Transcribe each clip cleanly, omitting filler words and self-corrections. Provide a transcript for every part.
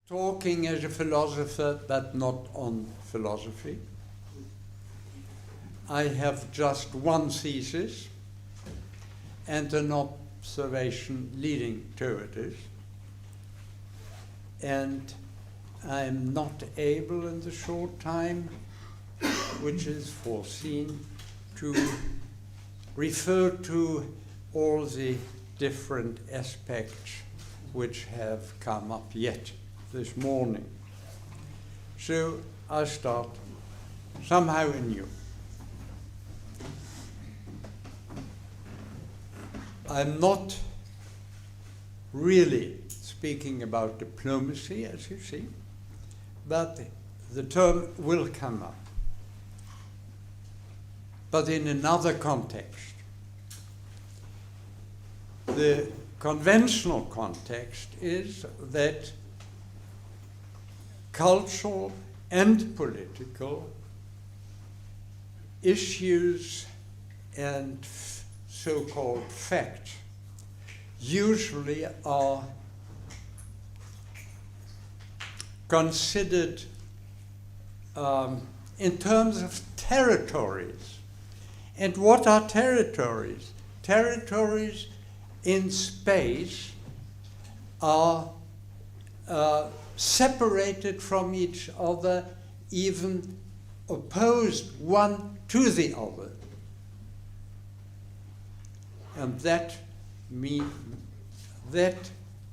Talking as a philosopher, but not on philosophy. I have just one thesis and an observation leading to it. And I'm not able in the short time which is foreseen to refer to all the different aspects which have come up yet this morning. So I'll start somehow anew. I'm not really speaking about diplomacy, as you see, but the term will come up, but in another context. The conventional context is that cultural and political issues and so-called facts usually are considered in terms of territories. And what are territories? Territories in space are separated from each other, even opposed one to the other. And that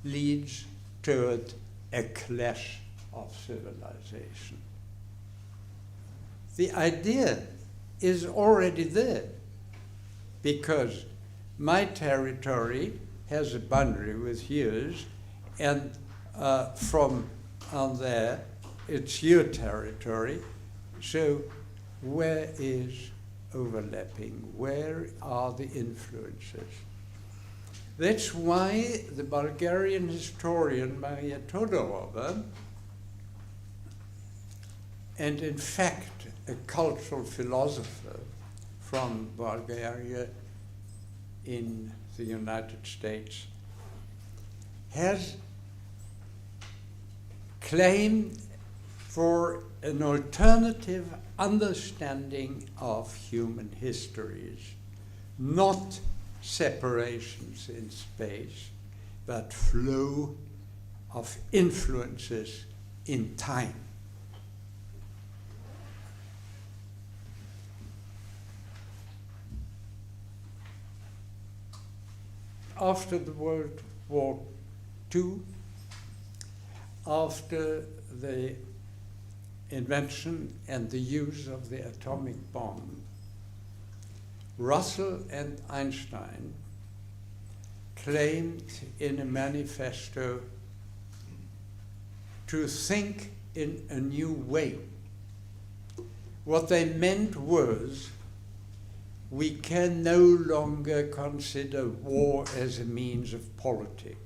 leads toward a clash of civilization. The idea is already there, because my territory has a boundary with yours, and from on there, it's your territory. So where is overlapping? Where are the influences? That's why the Bulgarian historian Maria Todorova, and in fact a cultural philosopher from Bulgaria in the United States, has claimed for an alternative understanding of human histories, not separations in space, but flow of influences in time. After the World War II, after the invention and the use of the atomic bomb, Russell and Einstein claimed in a manifesto to think in a new way. What they meant was, we can no longer consider war as a means of politics.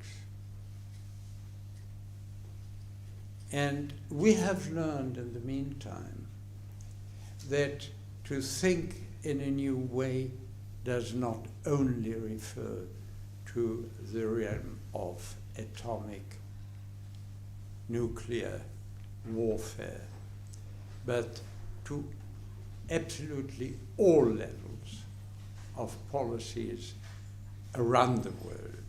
And we have learned in the meantime that to think in a new way does not only refer to the realm of atomic nuclear warfare, but to absolutely all levels of policies around the world.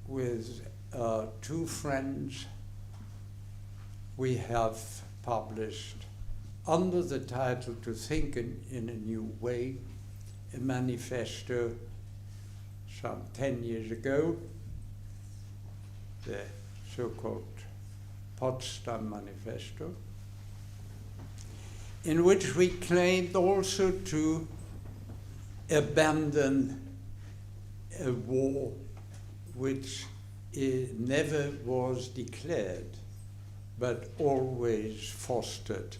With two friends, we have published, under the title To Think in a New Way, a manifesto some 10 years ago, the so-called Potsdam Manifesto, in which we claimed also to abandon a war which never was declared, but always fostered,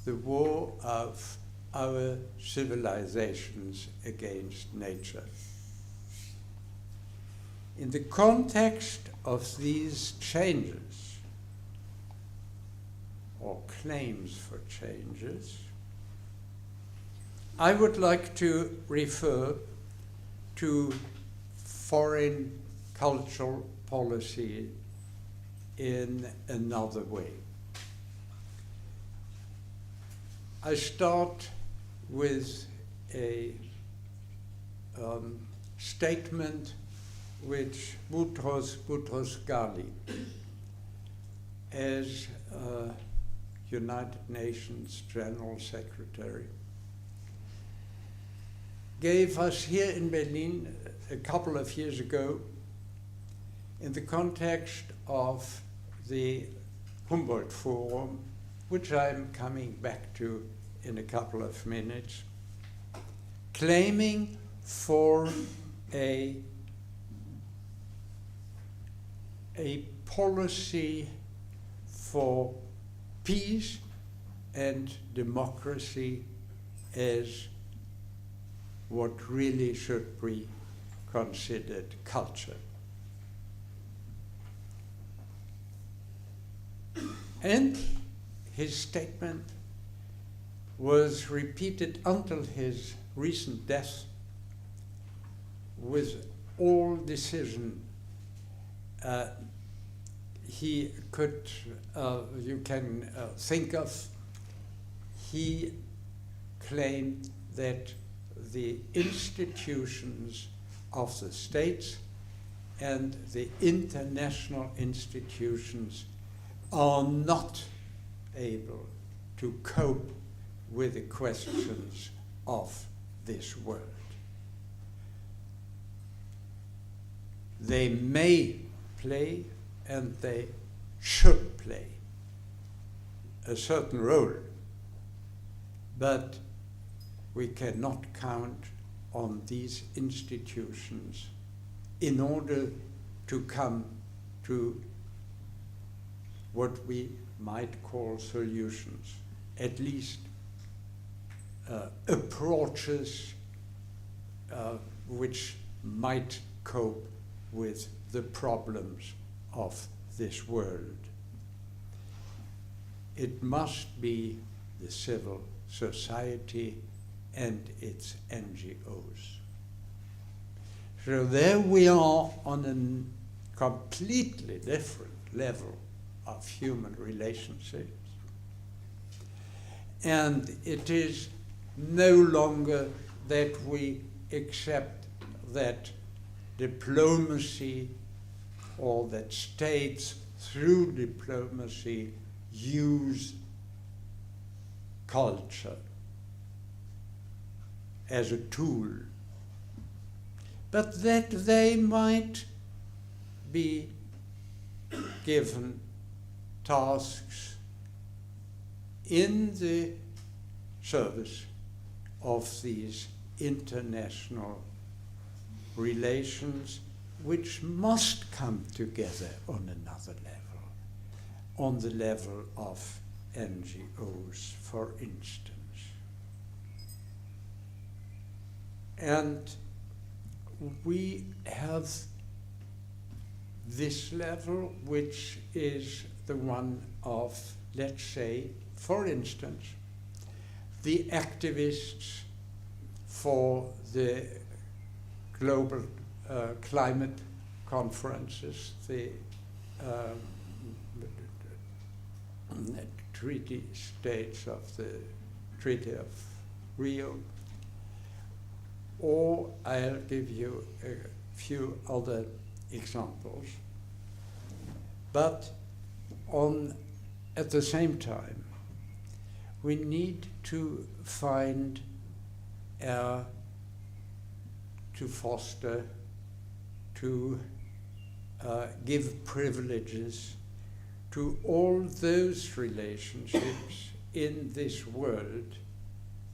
the war of our civilizations against nature. In the context of these changes, or claims for changes, I would like to refer to foreign cultural policy in another way. I start with a statement which Boutros Ghali, as United Nations General Secretary, gave us here in Berlin a couple of years ago in the context of the Humboldt Forum, which I'm coming back to in a couple of minutes, claiming for a policy for peace and democracy as what really should be considered culture. And his statement was repeated until his recent death with all decision he could, you can think of. He claimed that the institutions of the states and the international institutions are not able to cope with the questions of this world. They may play, and they should play, a certain role, but we cannot count on these institutions in order to come to what we might call solutions, at least approaches which might cope with the problems of this world. It must be the civil society and its NGOs. So there we are on a completely different level of human relationships. And it is no longer that we accept that diplomacy or that states through diplomacy use culture as a tool, but that they might be given tasks in the service of these international relations which must come together on another level, on the level of NGOs, for instance. And we have this level, which is the one of, let's say, for instance, the activists for the global climate conferences, the treaty states of the Treaty of Rio, or I'll give you a few other examples. But at the same time, we need to find, to foster, to give privileges to all those relationships in this world.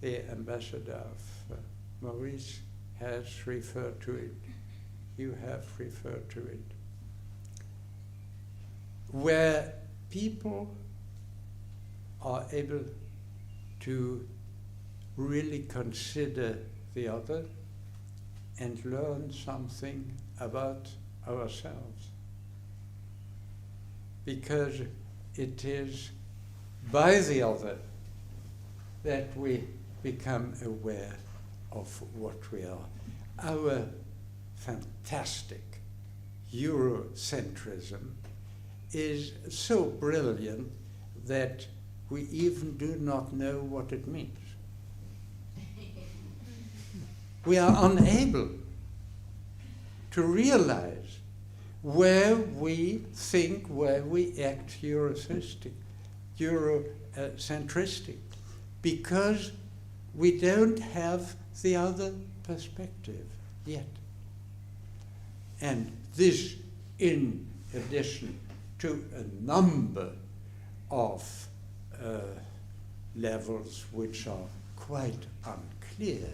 The ambassador of Maurice has referred to it. You have referred to it. Where people are able to really consider the other and learn something about ourselves. Because it is by the other that we become aware of what we are. Our fantastic Eurocentrism is so brilliant that we even do not know what it means. We are unable to realize where we think, where we act Eurocentristic, because we don't have the other perspective yet. And this, in addition to a number of levels which are quite unclear.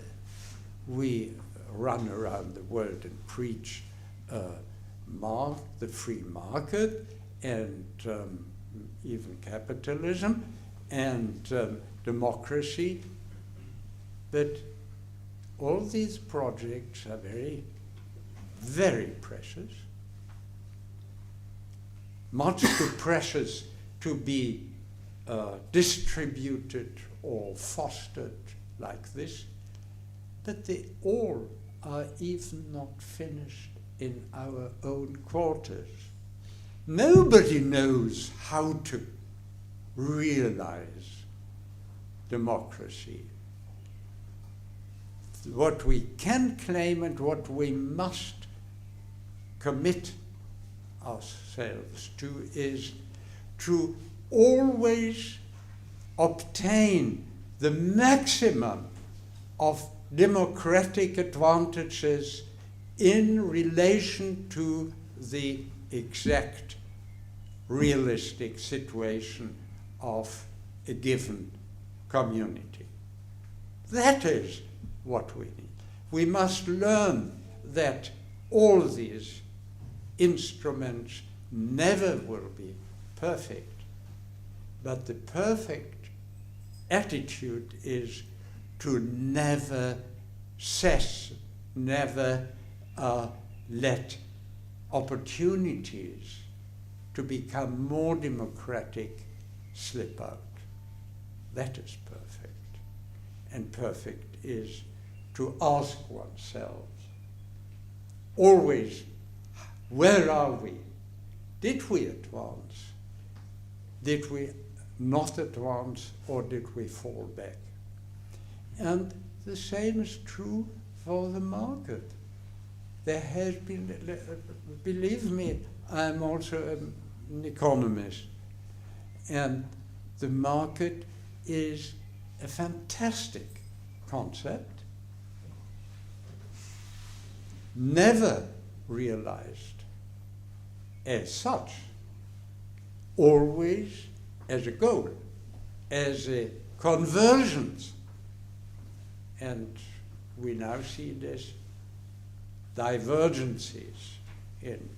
We run around the world and preach the free market and even capitalism and democracy, but all these projects are very, very precious, much too precious to be distributed or fostered like this, but they all are even not finished in our own quarters. Nobody knows how to realize democracy. What we can claim and what we must commit ourselves to is to always obtain the maximum of democratic advantages in relation to the exact realistic situation of a given community. That is what we need. We must learn that all these instruments never will be perfect, but the perfect attitude is to never cess, never let opportunities to become more democratic slip out. That is perfect. And perfect is to ask oneself always, where are we? Did we advance? Did we not advance, or did we fall back? And the same is true for the market. There has been, believe me, I'm also an economist, and the market is a fantastic concept, never realized as such, always as a goal, as a convergence. And we now see this divergences in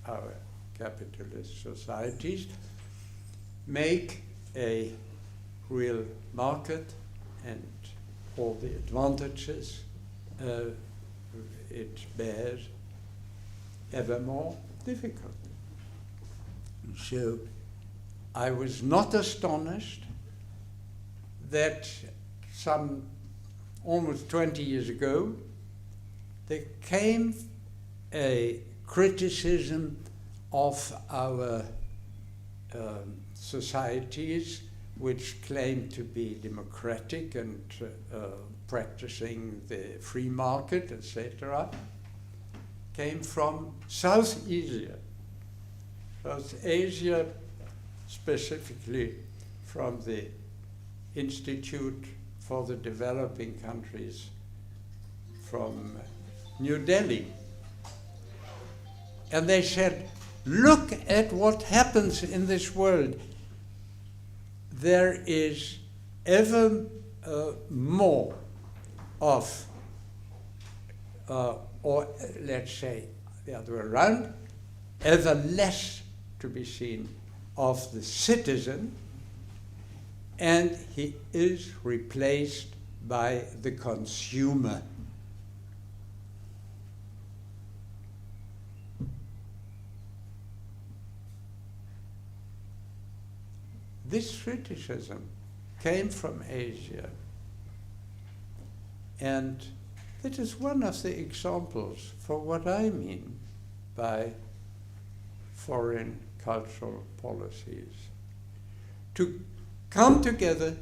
our capitalist societies make a real market and all the advantages it bears ever more difficult. So I was not astonished that some almost 20 years ago there came a criticism of our societies which claim to be democratic and practicing the free market, etc., came from South Asia. South Asia, specifically from the Institute for the Developing Countries from New Delhi. And they said, look at what happens in this world. There is ever more of, or let's say the other way around, ever less to be seen of the citizen, and he is replaced by the consumer. This criticism came from Asia, and it is one of the examples for what I mean by foreign cultural policies, to come together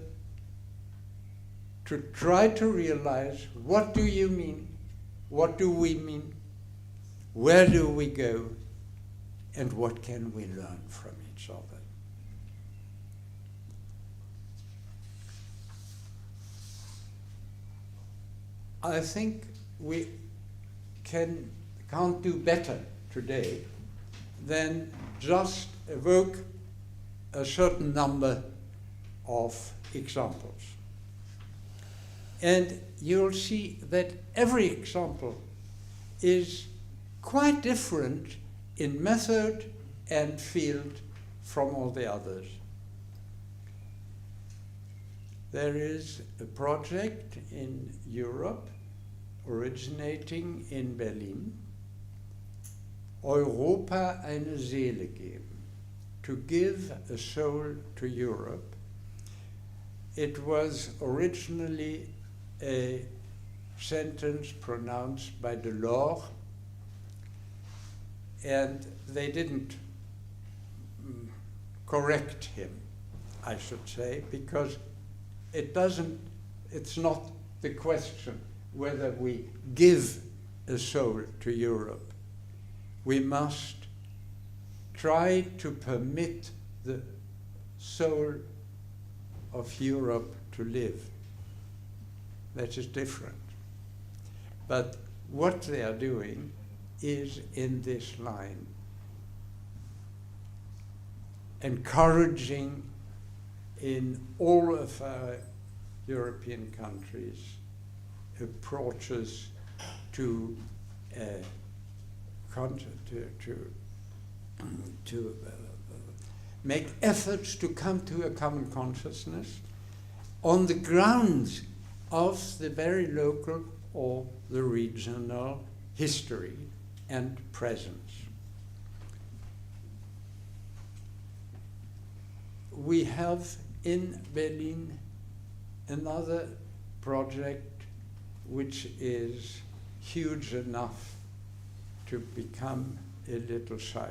to try to realize, what do you mean? What do we mean? Where do we go? And what can we learn from each other? I think we can't do better today than just evoke a certain number of examples. And you'll see that every example is quite different in method and field from all the others. There is a project in Europe originating in Berlin, Europa eine Seele geben, to give a soul to Europe. It was originally a sentence pronounced by Delors, and they didn't correct him, I should say, because it's not the question whether we give a soul to Europe. We must try to permit the soul of Europe to live. That is different. But what they are doing is in this line, encouraging in all of our European countries approaches to make efforts to come to a common consciousness on the grounds of the very local or the regional history and presence. We have in Berlin another project which is huge enough to become a little shy.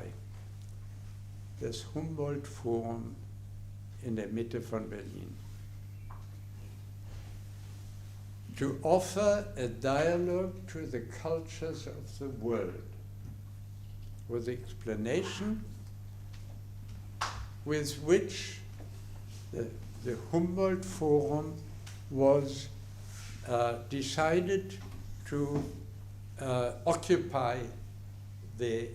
Das Humboldt-Forum in der Mitte von Berlin. To offer a dialogue to the cultures of the world with the explanation with which the Humboldt Forum was decided to occupy the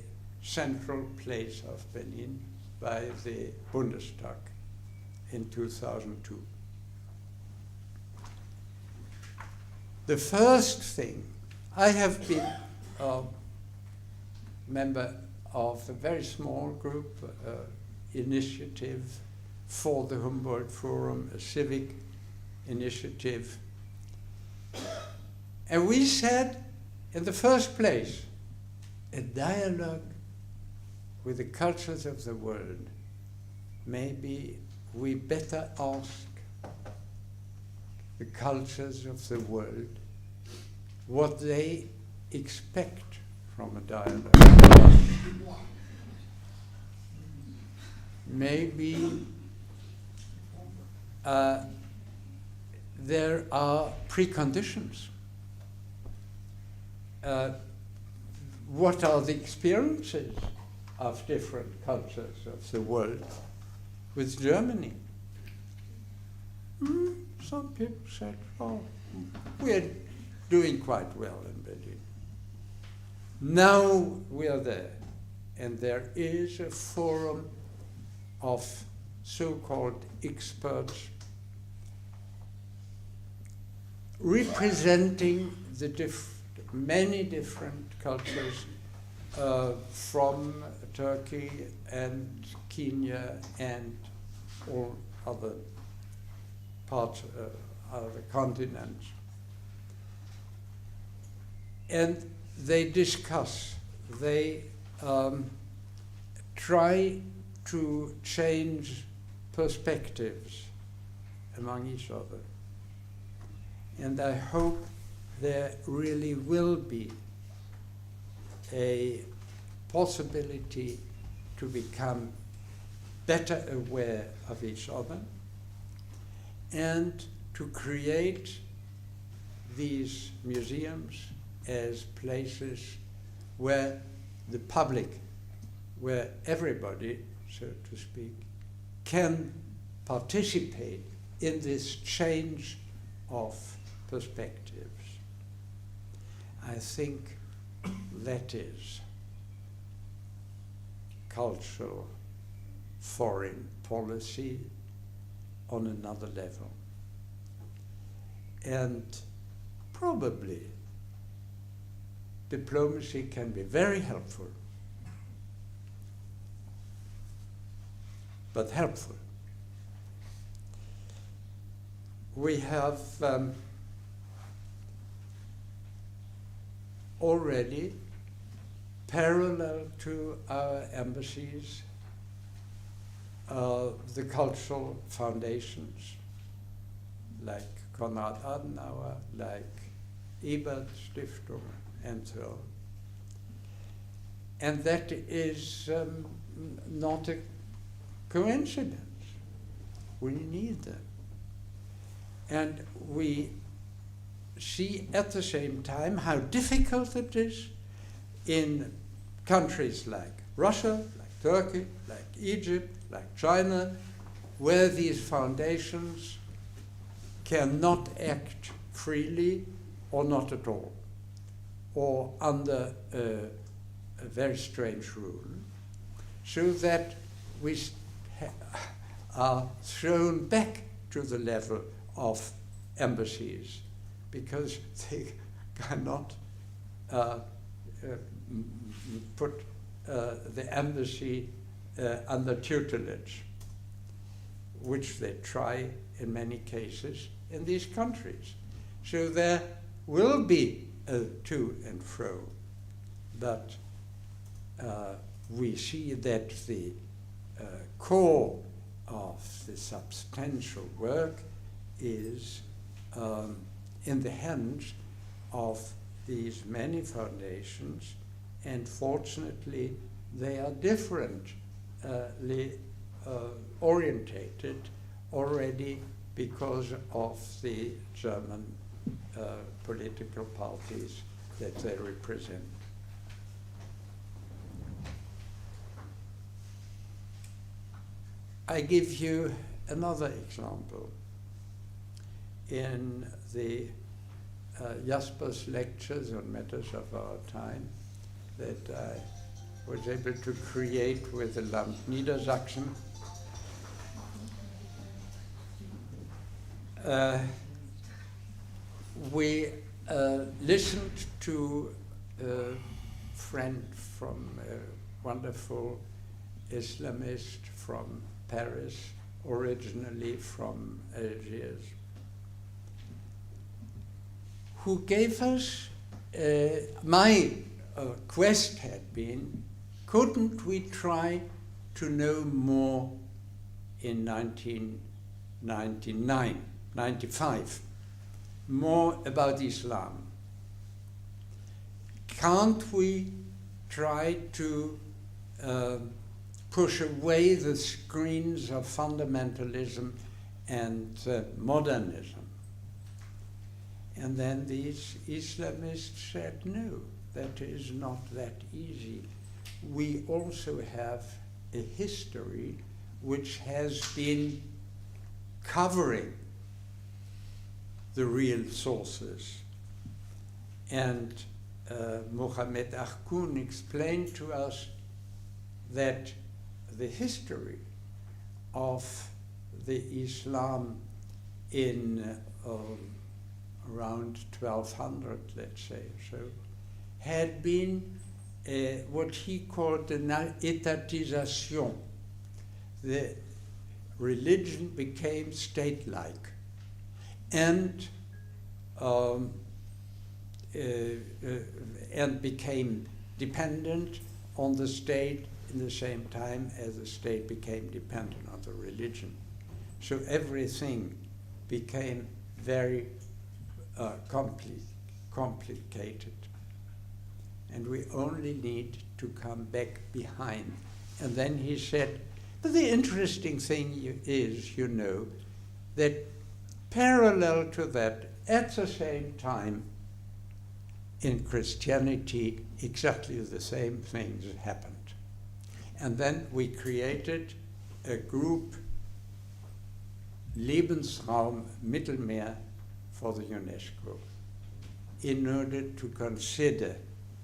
central place of Berlin by the Bundestag in 2002. The first thing, I have been a member of a very small group initiative for the Humboldt Forum, a civic initiative. And we said, in the first place, a dialogue with the cultures of the world. Maybe we better ask the cultures of the world what they expect from a dialogue. Maybe there are preconditions. What are the experiences of different cultures of the world with Germany? Some people said, oh, we're doing quite well in Berlin. Now we are there, and there is a forum of so-called experts representing the many different cultures from Turkey and Kenya and all other parts of the continents. And they discuss, they try to change perspectives among each other. And I hope there really will be a possibility to become better aware of each other, and to create these museums as places where the public, where everybody, so to speak, can participate in this change of perspectives. I think that is cultural foreign policy on another level. And probably diplomacy can be very helpful, but helpful. We have already, parallel to our embassies, the cultural foundations like Konrad Adenauer, like Ebert Stiftung, and so on. And that is not a coincidence. We need them. And we see at the same time how difficult it is in countries like Russia, like Turkey, like Egypt, like China, where these foundations cannot act freely or not at all, or under a very strange rule, so that we are thrown back to the level of embassies, because they cannot put the embassy under tutelage, which they try in many cases in these countries. So there will be a to and fro, but we see that the core of the substantial work is in the hands of these many foundations, and fortunately they are differently orientated already because of the German political parties that they represent. I give you another example. In the Jasper's lectures on matters of our time that I was able to create with the Land Niedersachsen, we listened to a friend from a wonderful Islamist from Paris, originally from Algiers, who gave us, my quest had been, couldn't we try to know more in 1999, 95, more about Islam? Can't we try to push away the screens of fundamentalism and modernism? And then these Islamists said, no, that is not that easy. We also have a history which has been covering the real sources. And Mohammed Akhkoun explained to us that the history of the Islam in around 1200, let's say, so, had been what he called an étatisation. The religion became state-like and became dependent on the state in the same time as the state became dependent on the religion. So everything became very complicated. And we only need to come back behind. And then he said, But the interesting thing is, you know, that parallel to that, at the same time, in Christianity, exactly the same things happened. And then we created a group, Lebensraum Mittelmeer, for the UNESCO, in order to consider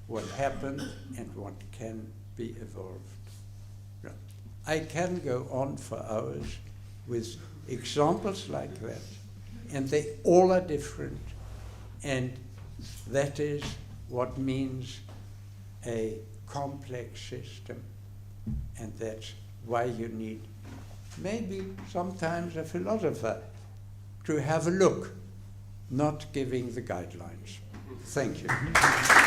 what happened and what can be evolved. I can go on for hours with examples like that, and they all are different, and that is what means a complex system, and that's why you need maybe sometimes a philosopher to have a look, not giving the guidelines. Thank you.